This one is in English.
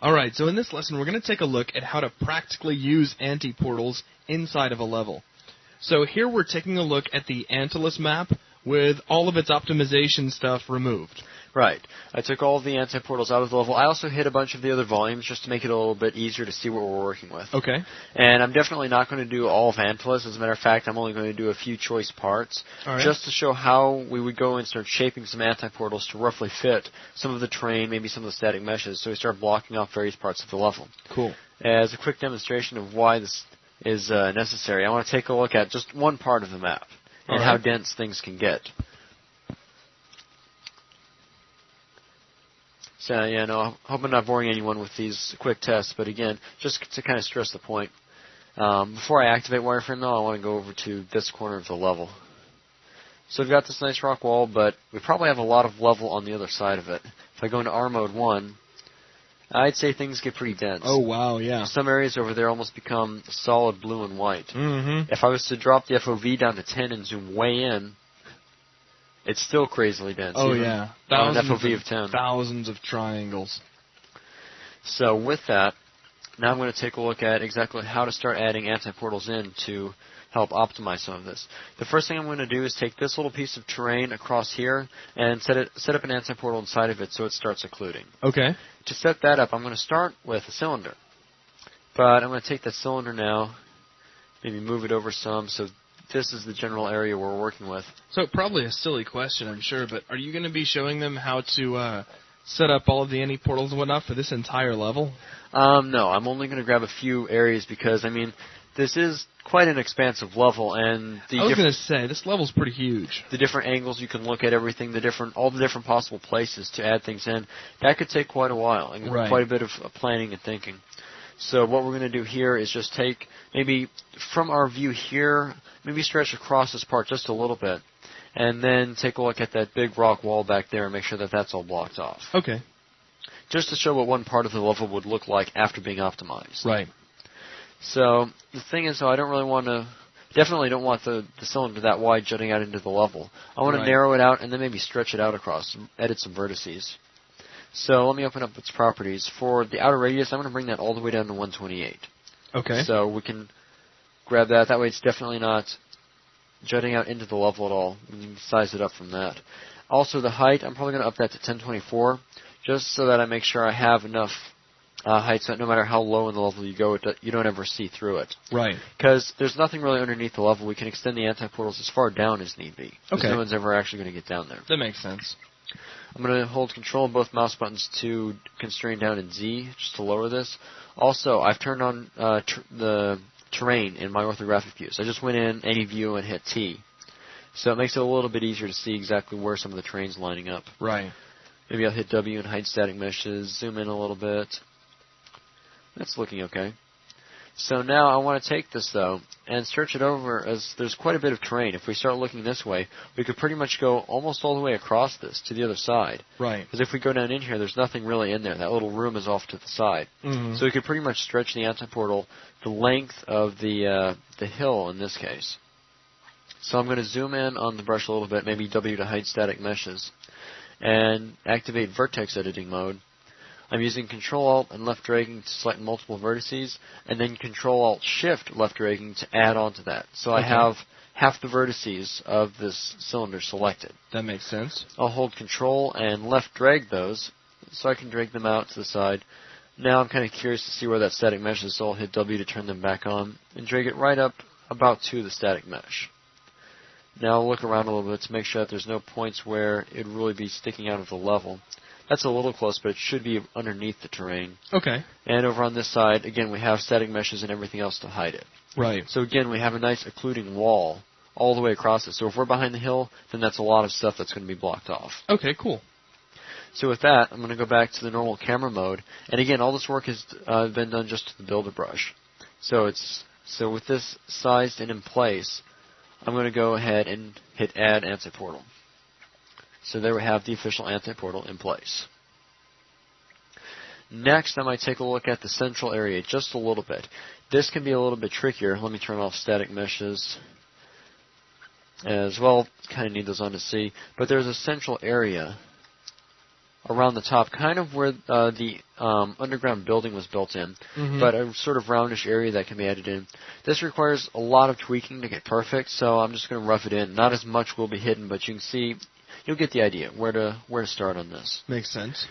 Alright, so in this lesson we're going to take a look at how to practically use AntiPortals inside of a level. So here we're taking a look at the Antilles map with all of its optimization stuff removed. Right. I took all of the AntiPortals out of the level. I also hit a bunch of the other volumes just to make it a little bit easier to see what we're working with. Okay. And I'm definitely not going to do all of Antilles. As a matter of fact, I'm only going to do a few choice parts just to show how we would go and start shaping some AntiPortals to roughly fit some of the terrain, maybe some of the static meshes, so we start blocking off various parts of the level. Cool. As a quick demonstration of why this is necessary, I want to take a look at just one part of the map and how dense things can get. So, yeah, no, I hope I'm not boring anyone with these quick tests, but again, just to kind of stress the point. Before I activate wireframe, though, I want to go over to this corner of the level. So we've got this nice rock wall, but we probably have a lot of level on the other side of it. If I go into R mode 1, I'd say things get pretty dense. Oh, wow, yeah. Some areas over there almost become solid blue and white. Mm-hmm. If I was to drop the FOV down to 10 and zoom way in, it's still crazily dense. Oh, yeah. An FOV of 10. Thousands of triangles. So with that, now I'm going to take a look at exactly how to start adding AntiPortals in to help optimize some of this. The first thing I'm going to do is take this little piece of terrain across here and set up an AntiPortal inside of it so it starts occluding. Okay. To set that up, I'm going to start with a cylinder. But I'm going to take that cylinder now, maybe move it over some, so this is the general area we're working with. So probably a silly question, I'm sure, but are you going to be showing them how to set up all of the AntiPortals and whatnot for this entire level? No, I'm only going to grab a few areas because, I mean, this is quite an expansive level, and I was going to say, this level's pretty huge. The different angles you can look at everything, all the different possible places to add things in, that could take quite a while, and quite a bit of planning and thinking. So what we're going to do here is just take, maybe from our view here, maybe stretch across this part just a little bit, and then take a look at that big rock wall back there and make sure that that's all blocked off. Okay. Just to show what one part of the level would look like after being optimized. Right. So the thing is, though, I don't really want to, definitely don't want the cylinder that wide jutting out into the level. I want to narrow it out and then maybe stretch it out across, edit some vertices. So let me open up its properties. For the outer radius, I'm going to bring that all the way down to 128. Okay. So we can grab that. That way it's definitely not jutting out into the level at all. We can size it up from that. Also, the height, I'm probably going to up that to 1024, just so that I make sure I have enough height so that no matter how low in the level you go, you don't ever see through it. Right. Because there's nothing really underneath the level. We can extend the AntiPortals as far down as need be. Because no one's ever actually going to get down there. That makes sense. I'm going to hold Control and both mouse buttons to constrain down in Z, just to lower this. Also, I've turned on the terrain in my orthographic views. I just went in any view and hit T. So it makes it a little bit easier to see exactly where some of the terrain's lining up. Right. Maybe I'll hit W and hide static meshes, zoom in a little bit. That's looking okay. So now I want to take this, though, and stretch it over, as there's quite a bit of terrain. If we start looking this way, we could pretty much go almost all the way across this to the other side. Right. Because if we go down in here, there's nothing really in there. That little room is off to the side. Mm-hmm. So we could pretty much stretch the AntiPortal the length of the hill in this case. So I'm going to zoom in on the brush a little bit, maybe W to hide static meshes, and activate vertex editing mode. I'm using Control-Alt and left dragging to select multiple vertices, and then Control-Alt-Shift left dragging to add on to that. So I have half the vertices of this cylinder selected. That makes sense. I'll hold Control and left drag those, so I can drag them out to the side. Now I'm kind of curious to see where that static mesh is, so I'll hit W to turn them back on, and drag it right up about to the static mesh. Now I'll look around a little bit to make sure that there's no points where it would really be sticking out of the level. That's a little close, but it should be underneath the terrain. Okay. And over on this side, again, we have static meshes and everything else to hide it. Right. So again, we have a nice occluding wall all the way across it. So if we're behind the hill, then that's a lot of stuff that's going to be blocked off. Okay, cool. So with that, I'm going to go back to the normal camera mode. And again, all this work has been done just to the builder brush. So with this sized and in place, I'm going to go ahead and hit Add AntiPortal. So there we have the official AntiPortal in place. Next, I might take a look at the central area just a little bit. This can be a little bit trickier. Let me turn off static meshes as well. Kind of need those on to see. But there's a central area around the top, kind of where the underground building was built in, but a sort of roundish area that can be added in. This requires a lot of tweaking to get perfect, so I'm just going to rough it in. Not as much will be hidden, but you can see, you'll get the idea where to start on this. Makes sense.